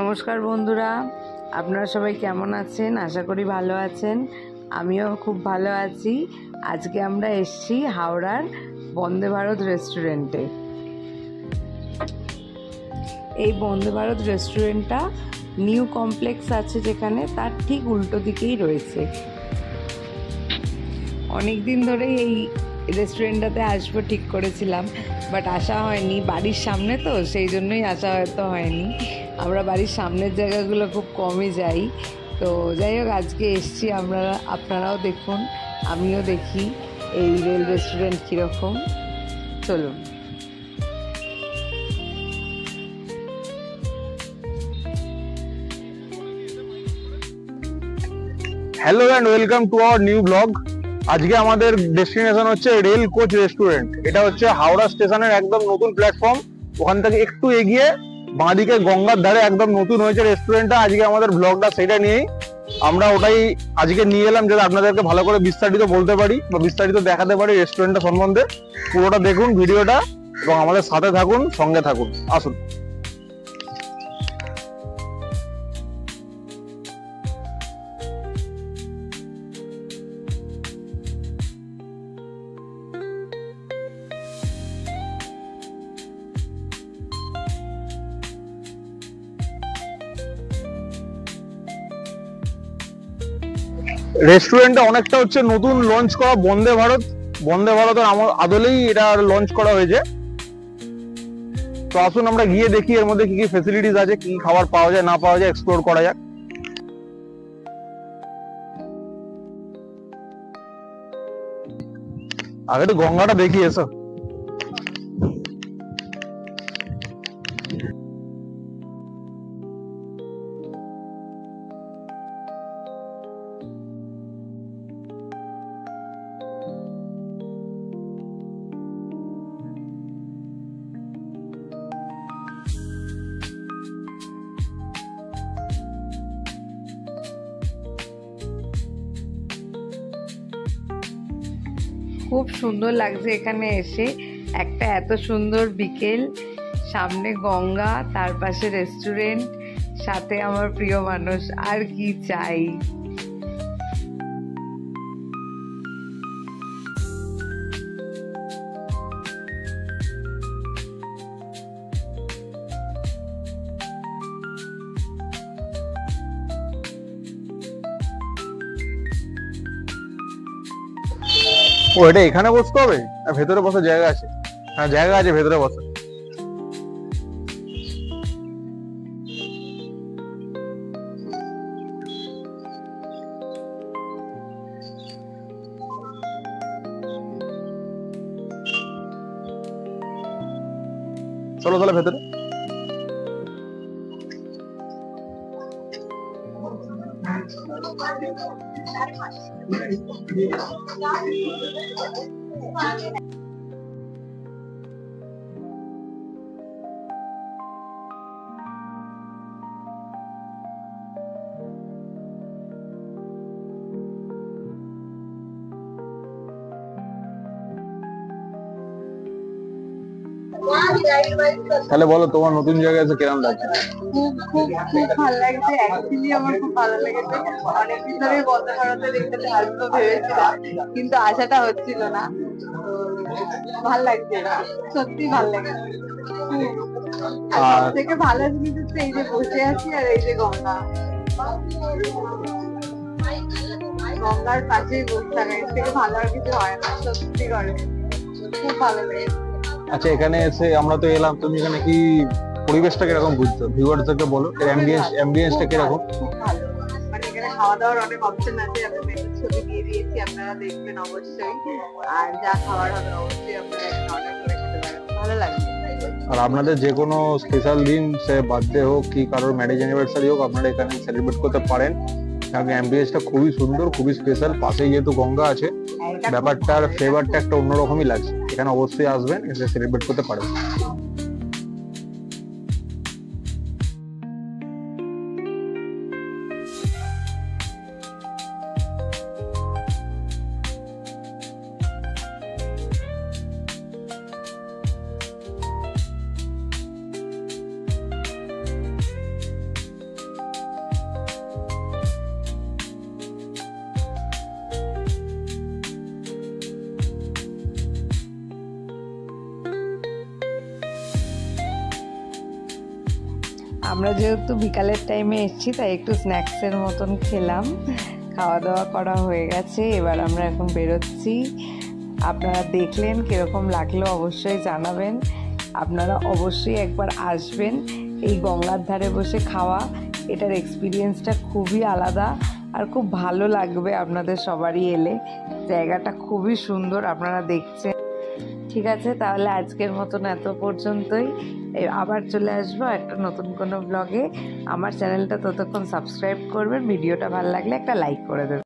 নমস্কার বন্ধুরা, আপনারা সবাই কেমন আছেন? আশা করি ভালো আছেন। আমিও খুব ভালো আছি। আজকে আমরা এসেছি হাওড়ার বন্দে ভারত রেস্টুরেন্টে। এই বন্দে ভারত রেস্টুরেন্টটা নিউ কমপ্লেক্স আছে যেখানে, তার ঠিক উল্টো দিকেই রয়েছে। অনেক দিন ধরেই এই রেস্টুরেন্টটাতে আসবো ঠিক করেছিলাম, বাট আসা হয়নি। বাড়ির সামনে তো, সেই জন্যই আসা হয়তো হয়নি। আমরা বাড়ির সামনের জায়গাগুলো খুব কমই যাই। তো যাই হোক, আজকে এসছি। আপনারাও দেখুন, আমিও দেখি এই রেল রেস্টুরেন্ট কীরকম। চলুন। Hello and welcome to our new blog. আজকে আমাদের ডেস্টিনেশন হচ্ছে রেল কোচ রেস্টুরেন্ট। এটা হচ্ছে হাওড়া স্টেশনের একদম নতুন প্ল্যাটফর্ম। ওখান থেকে একটু এগিয়ে বাঁদিকে গঙ্গার ধারে একদম নতুন হয়েছে রেস্টুরেন্টটা। আজকে আমাদের ব্লগটা সেটা নিয়েই, আমরা ওটাই আজকে নিয়ে এলাম, যাতে আপনাদেরকে ভালো করে বিস্তারিত বলতে পারি বা বিস্তারিত দেখাতে পারি রেস্টুরেন্টটা সম্বন্ধে। পুরোটা দেখুন ভিডিওটা এবং আমাদের সাথে থাকুন, সঙ্গে থাকুন। আসুন। রেস্টুরেন্টটা অনেকটা হচ্ছে নতুন লঞ্চ করা বন্দে ভারতের আদলেই এটা লঞ্চ করা হয়েছে। তো আসুন আমরা গিয়ে দেখি এর মধ্যে কি কি ফেসিলিটিস আছে, কি খাবার পাওয়া যায় না পাওয়া যায়, এক্সপ্লোর করা যাক। আগে তো গঙ্গাটা দেখি, এসো। খুব সুন্দর লাগছে এখানে এসে। একটা এত সুন্দর বিকেল, সামনে গঙ্গা, তার পাশে রেস্টুরেন্ট, সাথে আমার প্রিয় মানুষ, আর কি চাই। ও, এটা এখানে বসতে হবে? ভেতরে বসার জায়গা আছে? হ্যাঁ, জায়গা আছে, ভেতরে বসা। চলো তাহলে ভেতরে। তাহলে বলো, তোমার নতুন জায়গায় এসে কিরকম লাগছে? খুব খুব খুব ভালো লাগছে। অ্যাকচুয়ালি আমার খুব ভালো লেগেছে। অনেকদিন ধরে বন্দে ভারতে দেখতে আসবো ভেবেছিলাম, কিন্তু আশাটা হচ্ছিল না। ভাল লাগছে, সত্যি ভাল লেগেছে। আর সব থেকে ভালো জিনিস হচ্ছে এই যে বসে আছি আর এই যে গঙ্গা, গঙ্গার পাশেই বসে থাকা, এর থেকে ভালো আর কিছু হয় না। সত্যি করে খুব ভালো লেগেছে। আচ্ছা, এখানে এসে আমরা তো এলাম, তুমি এখানে কি পরিবেশটা কিরকম বুঝছো? ভিউয়ারদেরকে বলো এর অ্যাম্বিয়েন্সটা কিরকম। খুব ভালো, মানে এখানে খাওয়া দাওয়ার অনেক অপশন আছে। আমি মেনু ছবি দিয়ে দিয়েছি, আপনারা দেখবেন অবশ্যই। আর যা খাবার হবে অবশ্যই আপনারা এখানে অর্ডার করে খেতে পারেন। ভালো লাগবে। আর আপনাদের যে কোনো স্পেশাল দিন, সে বার্থডে হোক কি কারোর ম্যারেজ অ্যানিভার্সারি হোক, আপনারা এখানে সেলিব্রেট করতে পারেন। কারণ অ্যাম্বিয়েন্সটা খুবই সুন্দর, খুবই স্পেশাল। পাশেই যেহেতু গঙ্গা আছে, ব্যাপারটার ফ্লেভারটা একটা অন্যরকমই লাগছে। এখানে অবশ্যই আসবেন, এসে সেলিব্রেট করতে পারেন। আমরা যেহেতু বিকালের টাইমে এসেছি তাই একটু স্ন্যাক্সের মতন খেলাম। খাওয়া দাওয়া করা হয়ে গেছে, এবার আমরা এখন বেরোচ্ছি। আপনারা দেখলেন কীরকম লাগলো অবশ্যই জানাবেন। আপনারা অবশ্যই একবার আসবেন, এই গঙ্গার ধারে বসে খাওয়া, এটার এক্সপিরিয়েন্সটা খুবই আলাদা আর খুব ভালো লাগবে আপনাদের সবারই এলে। জায়গাটা খুবই সুন্দর, আপনারা দেখছেন। ঠিক আছে, তাহলে আজকের মতন এত পর্যন্তই। আবার চলে আসবো একটা নতুন কোনো ব্লগে। আমার চ্যানেলটা ততক্ষণ সাবস্ক্রাইব করবেন, ভিডিওটা ভালো লাগলে একটা লাইক করে দেবেন।